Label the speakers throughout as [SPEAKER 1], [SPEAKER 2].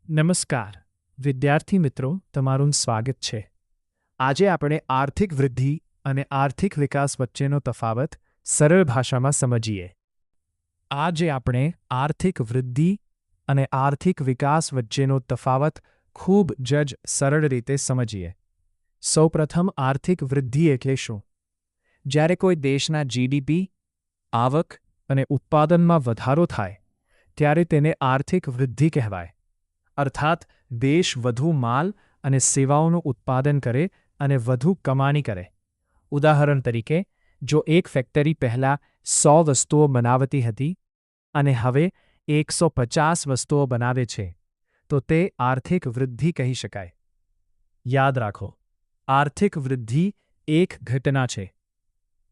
[SPEAKER 1] નમસ્કાર વિદ્યાર્થી મિત્રો, તમારું સ્વાગત છે. આજે આપણે આર્થિક વૃદ્ધિ અને આર્થિક વિકાસ વચ્ચેનો તફાવત સરળ ભાષામાં સમજીએ. આજે આપણે આર્થિક વૃદ્ધિ અને આર્થિક વિકાસ વચ્ચેનો તફાવત ખૂબ જ સરળ રીતે સમજીએ. સૌપ્રથમ આર્થિક વૃદ્ધિ એટલે શું? જ્યારે કોઈ દેશના જીડીપી, આવક અને ઉત્પાદનમાં વધારો થાય ત્યારે તેને આર્થિક વૃદ્ધિ કહેવાય. અર્થાત દેશ વધુ માલ અને સેવાઓનું ઉત્પાદન કરે અને વધુ કમાણી કરે. ઉદાહરણ તરીકે, જો એક ફેક્ટરી પહેલાં 100 વસ્તુઓ બનાવતી હતી અને હવે 150 વસ્તુઓ બનાવે છે, તો તે આર્થિક વૃદ્ધિ કહી શકાય. યાદ રાખો, આર્થિક વૃદ્ધિ એક ઘટના છે.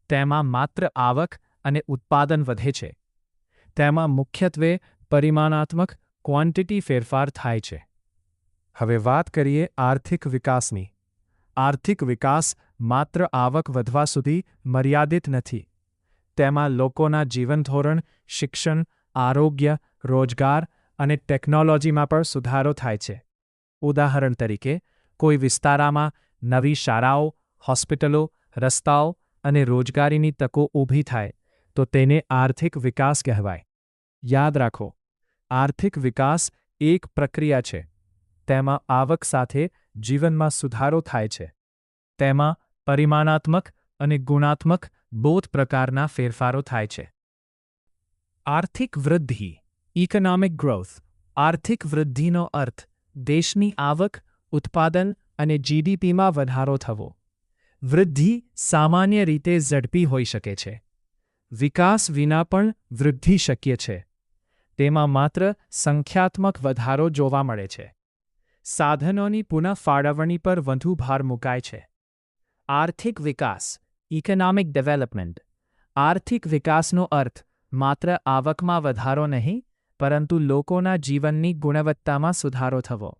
[SPEAKER 1] તેમાં માત્ર આવક અને ઉત્પાદન વધે છે. તેમાં મુખ્યત્વે પરિમાણાત્મક ક્વોન્ટિટી ફેરફાર થાય છે. હવે વાત કરીએ આર્થિક વિકાસની. આર્થિક વિકાસ માત્ર આવક વધવા સુધી મર્યાદિત નથી. તેમાં લોકોના જીવનધોરણ, શિક્ષણ, આરોગ્ય, રોજગાર અને ટેકનોલોજીમાં પણ સુધારો થાય છે. ઉદાહરણ તરીકે, કોઈ વિસ્તારમાં નવી શાળાઓ, હોસ્પિટલો, રસ્તાઓ અને રોજગારીની તકો ઊભી થાય તો તેને આર્થિક વિકાસ કહેવાય. યાદ રાખો, આર્થિક વિકાસ એક પ્રક્રિયા છે. તેમાં આવક સાથે જીવનમાં સુધારો થાય છે. તેમાં પરિમાણાત્મક અને ગુણાત્મક બોth પ્રકારના ફેરફારો થાય છે. આર્થિક વૃદ્ધિ, ઇકોનોમિક ગ્રોથ. આર્થિક વૃદ્ધિનો અર્થ દેશની આવક, ઉત્પાદન અને જીડીપીમાં વધારો થવો. વૃદ્ધિ સામાન્ય રીતે ઝડપી હોઈ શકે છે. વિકાસ વિના પણ વૃદ્ધિ શક્ય છે. તેમાં માત્ર સંખ્યાત્મક વધારો જોવા મળે છે. સાધનોની પુનઃફાળવણી પર વધુ ભાર મુકાય છે. આર્થિક વિકાસ, ઇકોનોમિક ડેવલપમેન્ટ. આર્થિક વિકાસનો અર્થ માત્ર આવકમાં વધારો નહીં, પરંતુ લોકોના જીવનની ગુણવત્તામાં સુધારો થવો.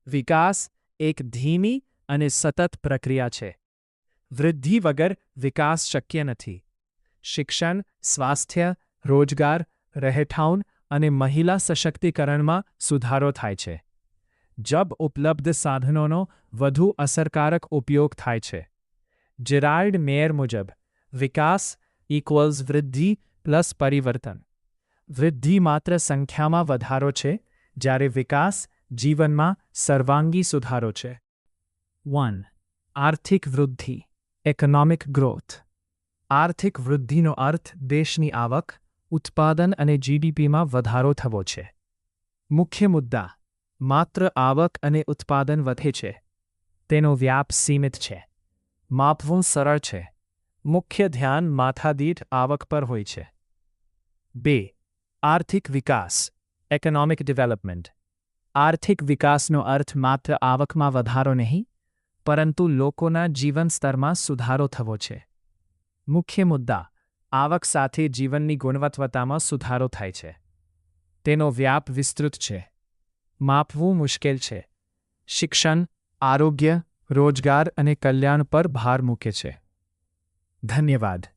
[SPEAKER 1] વિકાસ એક ધીમી અને સતત પ્રક્રિયા છે. વૃદ્ધિ વગર વિકાસ શક્ય નથી. શિક્ષણ, સ્વાસ્થ્ય, રોજગાર, રહેઠાણ અને મહિલા સશક્તિકરણમાં સુધારો થાય છે. જબ ઉપલબ્ધ સાધનોનો વધુ અસરકારક ઉપયોગ થાય છે. જેરાલ્ડ મેયર મુજબ, વિકાસ ઇક્વલ્સ વૃદ્ધિ પ્લસ પરિવર્તન. વૃદ્ધિ માત્ર સંખ્યામાં વધારો છે, જ્યારે વિકાસ જીવનમાં સર્વાંગી સુધારો છે. 1. આર્થિક વૃદ્ધિ, ઇકોનોમિક ગ્રોથ. આર્થિક વૃદ્ધિનો અર્થ દેશની આવક, ઉત્પાદન અને જીડીપીમાં વધારો થવો છે. મુખ્ય મુદ્દા: માત્ર આવક અને ઉત્પાદન વધે છે. તેનો વ્યાપ સીમિત છે. માપવું સરળ છે. મુખ્ય ધ્યાન માથાદીઠ આવક પર હોય છે. 2. આર્થિક વિકાસ, ઇકોનોમિક ડેવલપમેન્ટ. આર્થિક વિકાસનો અર્થ માત્ર આવકમાં વધારો નહીં, પરંતુ લોકોના જીવન સ્તરમાં સુધારો થવો છે. મુખ્ય મુદ્દા: આવક સાથે જીવનની ગુણવત્તામાં સુધારો થાય છે. તેનો વ્યાપ વિસ્તૃત છે. માપવું મુશ્કેલ છે. શિક્ષણ, આરોગ્ય, રોજગાર અને કલ્યાણ પર ભાર મૂકે છે. ધન્યવાદ.